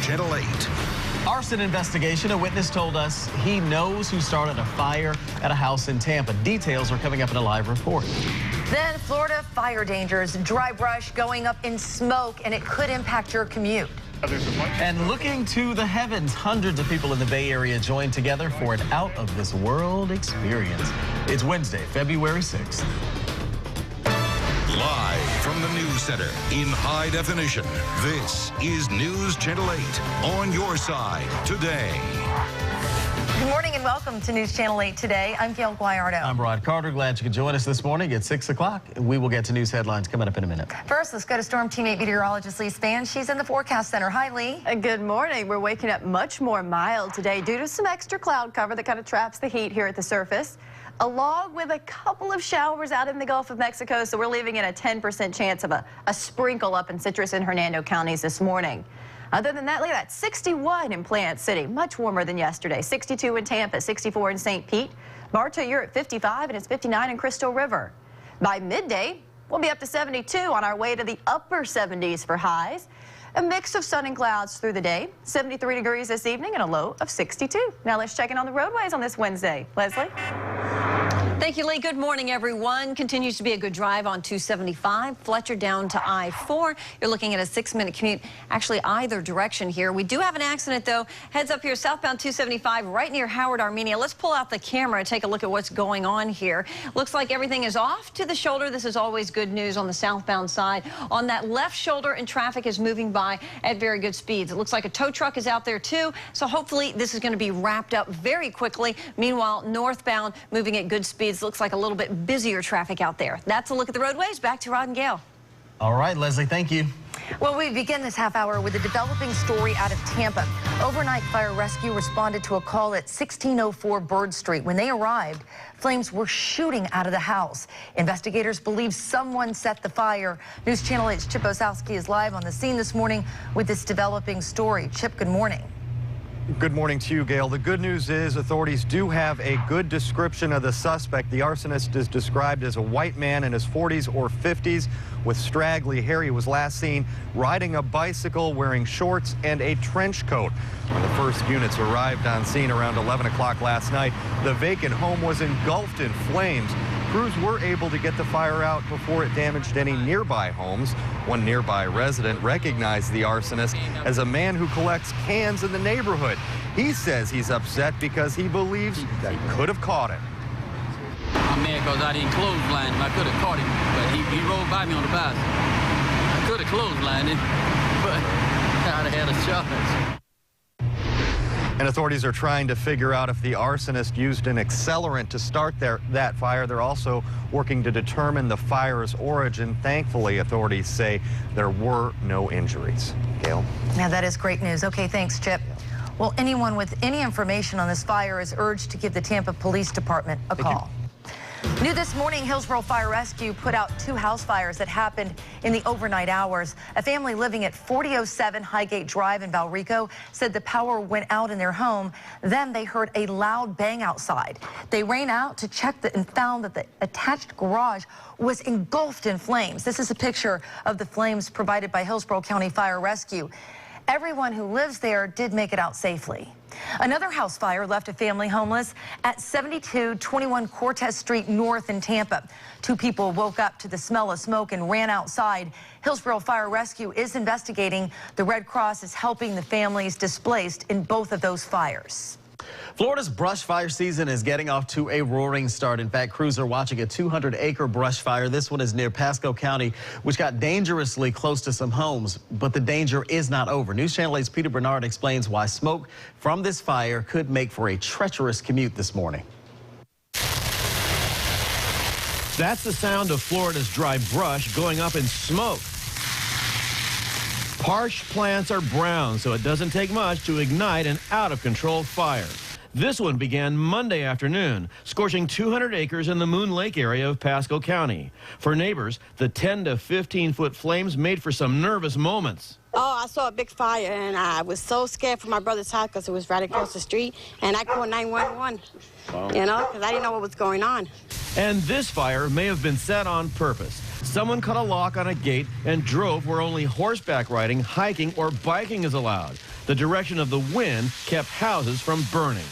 Channel 8. Arson investigation. A witness told us he knows who started a fire at a house in Tampa. Details are coming up in a live report. Then Florida fire dangers, dry brush going up in smoke, and it could impact your commute. And looking to the heavens, hundreds of people in the Bay Area joined together for an out-of-this-world experience. It's Wednesday, February 6th. Live from the News Center in high definition, this is News Channel 8 on your side today. Good morning and welcome to News Channel 8 today. I'm Gail Guayardo. I'm Rod Carter. Glad you could join us this morning at 6 o'clock. We will get to news headlines coming up in a minute. First, let's go to Storm Team 8 meteorologist Lee Span. She's in the forecast center. Hi, Lee. Good morning. We're waking up much more mild today due to some extra cloud cover that kind of traps the heat here at the surface, along with a couple of showers out in the Gulf of Mexico. So we're leaving in a 10% chance of a sprinkle up in Citrus and Hernando counties this morning. Other than that, look at that, 61 in Plant City, much warmer than yesterday. 62 in Tampa, 64 in St. Pete. Marta, you're at 55, and it's 59 in Crystal River. By midday, we'll be up to 72 on our way to the upper 70s for highs. A mix of sun and clouds through the day. 73 degrees this evening and a low of 62. Now let's check in on the roadways on this Wednesday. Leslie? Thank you, Lee. Good morning, everyone. Continues to be a good drive on 275. Fletcher down to I-4. You're looking at a 6-minute commute, actually either direction here. We do have an accident, though. Heads up here, southbound 275, right near Howard, Armenia. Let's pull out the camera and take a look at what's going on here. Looks like everything is off to the shoulder. This is always good news on the southbound side. On that left shoulder, and traffic is moving by at very good speeds. It looks like a tow truck is out there, too. So hopefully this is going to be wrapped up very quickly. Meanwhile, northbound moving at good speeds. Looks like a little bit busier traffic out there. That's a look at the roadways. Back to Rod and Gail. All right, Leslie, thank you. Well, we begin this half hour with a developing story out of Tampa. Overnight, fire rescue responded to a call at 1604 Bird Street. When they arrived, flames were shooting out of the house. Investigators believe someone set the fire. News Channel 8's Chip Osowski is live on the scene this morning with this developing story. Chip, good morning. Good morning to you, Gail. The good news is authorities do have a good description of the suspect. The arsonist is described as a white man in his 40s or 50s with straggly hair. He was last seen riding a bicycle, wearing shorts and a trench coat. When the first units arrived on scene around 11 o'clock last night, the vacant home was engulfed in flames. Crews were able to get the fire out before it damaged any nearby homes. One nearby resident recognized the arsonist as a man who collects cans in the neighborhood. He says he's upset because he believes that he could have caught him. I'm mad because I didn't clothesline him. I could have caught him, but he rolled by me on the bicycle. I could have clotheslined him, but I'd have had a shot. And authorities are trying to figure out if the arsonist used an accelerant to start that fire. They're also working to determine the fire's origin. Thankfully, authorities say there were no injuries. Gail? Now, that is great news. Okay, thanks, Chip. Well, anyone with any information on this fire is urged to give the Tampa Police Department a call. New this morning, Hillsborough Fire Rescue put out 2 house fires that happened in the overnight hours. A family living at 4007 Highgate Drive in Valrico said the power went out in their home. Then they heard a loud bang outside. They ran out to check and found that the attached garage was engulfed in flames. This is a picture of the flames provided by Hillsborough County Fire Rescue. Everyone who lives there did make it out safely. Another house fire left a family homeless at 7221 Cortez Street North in Tampa. 2 people woke up to the smell of smoke and ran outside. Hillsborough Fire Rescue is investigating. The Red Cross is helping the families displaced in both of those fires. Florida's brush fire season is getting off to a roaring start. In fact, crews are watching a 200-acre brush fire. This one is near Pasco County, which got dangerously close to some homes. But the danger is not over. News Channel 8's Peter Bernard explains why smoke from this fire could make for a treacherous commute this morning. That's the sound of Florida's dry brush going up in smoke. Harsh plants are brown, so it doesn't take much to ignite an out-of-control fire. This one began Monday afternoon, scorching 200 acres in the Moon Lake area of Pasco County. For neighbors, the 10 to 15-foot flames made for some nervous moments. Oh, I saw a big fire, and I was so scared for my brother's house because it was right across the street, and I called 911, you know, because I didn't know what was going on. And this fire may have been set on purpose. Someone cut a lock on a gate and drove where only horseback riding, hiking, or biking is allowed. The direction of the wind kept houses from burning.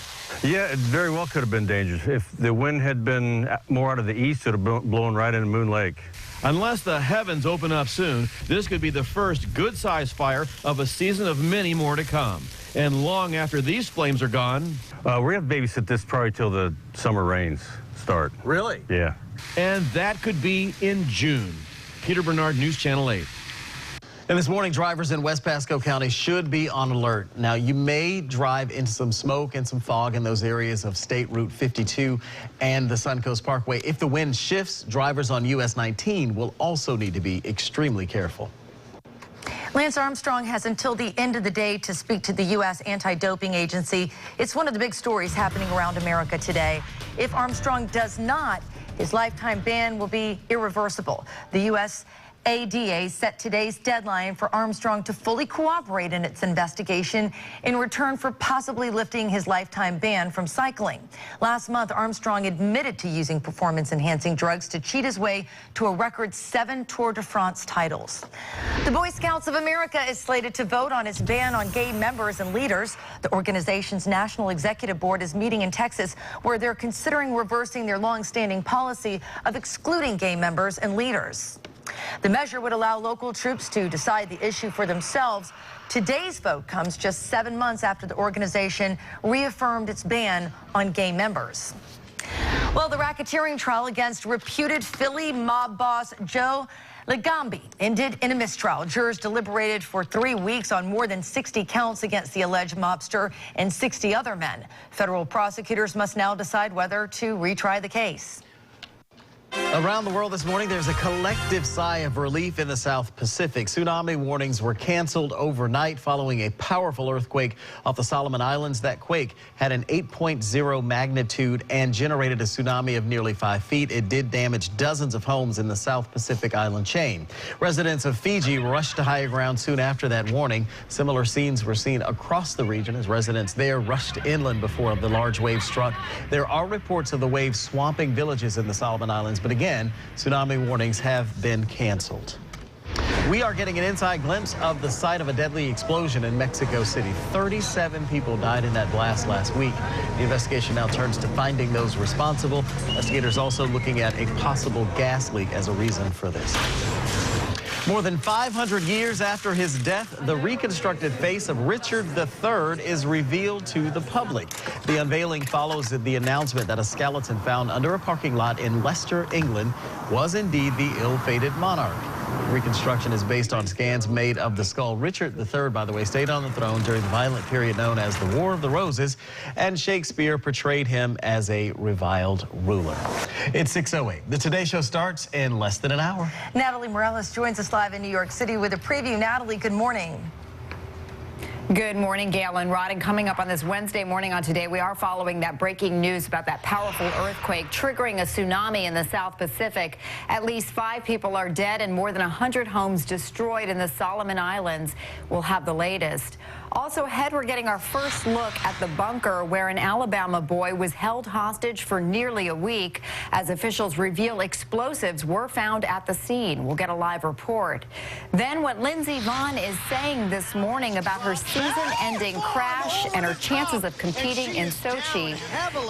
Yeah, it very well could have been dangerous. If the wind had been more out of the east, it would have blown right into Moon Lake. Unless the heavens open up soon, this could be the first good-sized fire of a season of many more to come. And long after these flames are gone... we're going to babysit this probably till the summer rains start. Really? Yeah. And that could be in June. Peter Bernard, News Channel 8. And this morning, drivers in West Pasco County should be on alert. Now, you may drive into some smoke and some fog in those areas of State Route 52 and the Suncoast Parkway. If the wind shifts, drivers on US 19 will also need to be extremely careful. Lance Armstrong has until the end of the day to speak to the U.S. Anti-Doping Agency. It's one of the big stories happening around America today. If Armstrong does not, his lifetime ban will be irreversible. The U.S. ADA set today's deadline for Armstrong to fully cooperate in its investigation in return for possibly lifting his lifetime ban from cycling. Last month, Armstrong admitted to using performance-enhancing drugs to cheat his way to a record 7 Tour de France titles. The Boy Scouts of America is slated to vote on its ban on gay members and leaders. The organization's National Executive Board is meeting in Texas, where they're considering reversing their long-standing policy of excluding gay members and leaders. The measure would allow local troops to decide the issue for themselves. Today's vote comes just 7 months after the organization reaffirmed its ban on gay members. Well, the racketeering trial against reputed Philly mob boss Joe Legambi ended in a mistrial. Jurors deliberated for 3 weeks on more than 60 counts against the alleged mobster and 60 other men. Federal prosecutors must now decide whether to retry the case. Around the world this morning, there's a collective sigh of relief in the South Pacific. Tsunami warnings were canceled overnight following a powerful earthquake off the Solomon Islands. That quake had an 8.0 magnitude and generated a tsunami of nearly 5 feet. It did damage dozens of homes in the South Pacific island chain. Residents of Fiji rushed to higher ground soon after that warning. Similar scenes were seen across the region as residents there rushed inland before the large wave struck. There are reports of the waves swamping villages in the Solomon Islands, but again, tsunami warnings have been canceled. We are getting an inside glimpse of the site of a deadly explosion in Mexico City. 37 people died in that blast last week. The investigation now turns to finding those responsible. Investigators also looking at a possible gas leak as a reason for this. More than 500 years after his death, the reconstructed face of Richard III is revealed to the public. The unveiling follows the announcement that a skeleton found under a parking lot in Leicester, England, was indeed the ill-fated monarch. Reconstruction is based on scans made of the skull. Richard III, by the way, stayed on the throne during the violent period known as the War of the Roses, and Shakespeare portrayed him as a reviled ruler. It's 6:08. The Today Show starts in less than an hour. Natalie Morales joins us live in New York City with a preview. Natalie, good morning. Good morning, Gail and Rod. And coming up on this Wednesday morning on Today, we are following that breaking news about that powerful earthquake triggering a tsunami in the South Pacific. At least 5 people are dead and more than 100 homes destroyed in the Solomon Islands. We'll have the latest. Also ahead, we're getting our first look at the bunker where an Alabama boy was held hostage for nearly a week as officials reveal explosives were found at the scene. We'll get a live report. Then what Lindsey Vonn is saying this morning about her season-ending crash and her chances of competing in Sochi.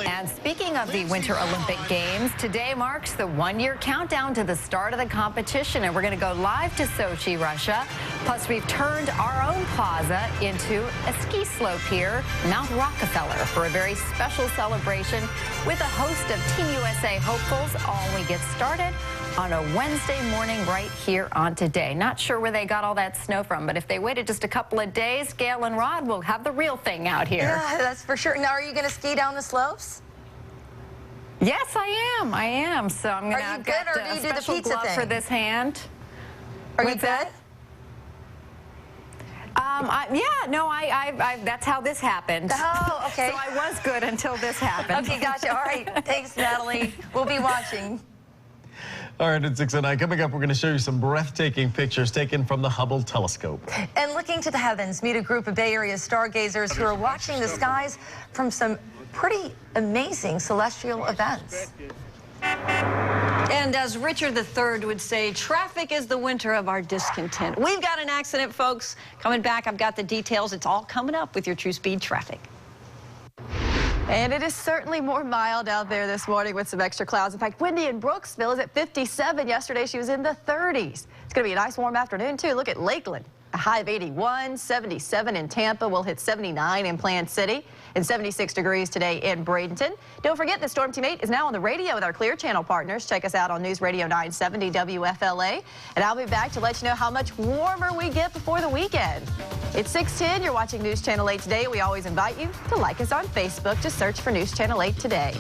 And speaking of the Winter Olympic Games, today marks the 1-year countdown to the start of the competition, and we're going to go live to Sochi, Russia. Plus, we've turned our own plaza into a ski slope here, Mount Rockefeller, for a very special celebration with a host of Team USA hopefuls. All we get started on a Wednesday morning right here on Today. Not sure where they got all that snow from, but if they waited just a couple of days, Gail and Rod will have the real thing out here. Yeah, that's for sure. Now, are you going to ski down the slopes? Yes, I am. So I'm going to have a special glove for this hand. Are you good? That's how this happened. Oh, okay. So I was good until this happened. Okay, gotcha. All right. Thanks, Natalie. We'll be watching. All right, at 6:09, coming up, we're going to show you some breathtaking pictures taken from the Hubble telescope. And looking to the heavens, meet a group of Bay Area stargazers who are watching the skies from some pretty amazing celestial events. And as Richard III would say, traffic is the winter of our discontent. We've got an accident, folks. Coming back, I've got the details. It's all coming up with your True Speed traffic. And it is certainly more mild out there this morning with some extra clouds. In fact, windy in Brooksville is at 57. Yesterday, she was in the 30s. It's going to be a nice warm afternoon, too. Look at Lakeland. A high of 81, 77 in Tampa. We'll hit 79 in Plant City and 76 degrees today in Bradenton. Don't forget that Storm Team 8 is now on the radio with our Clear Channel partners. Check us out on News Radio 970 WFLA. And I'll be back to let you know how much warmer we get before the weekend. It's 6:10. You're watching News Channel 8 Today. We always invite you to like us on Facebook. Just search for News Channel 8 Today.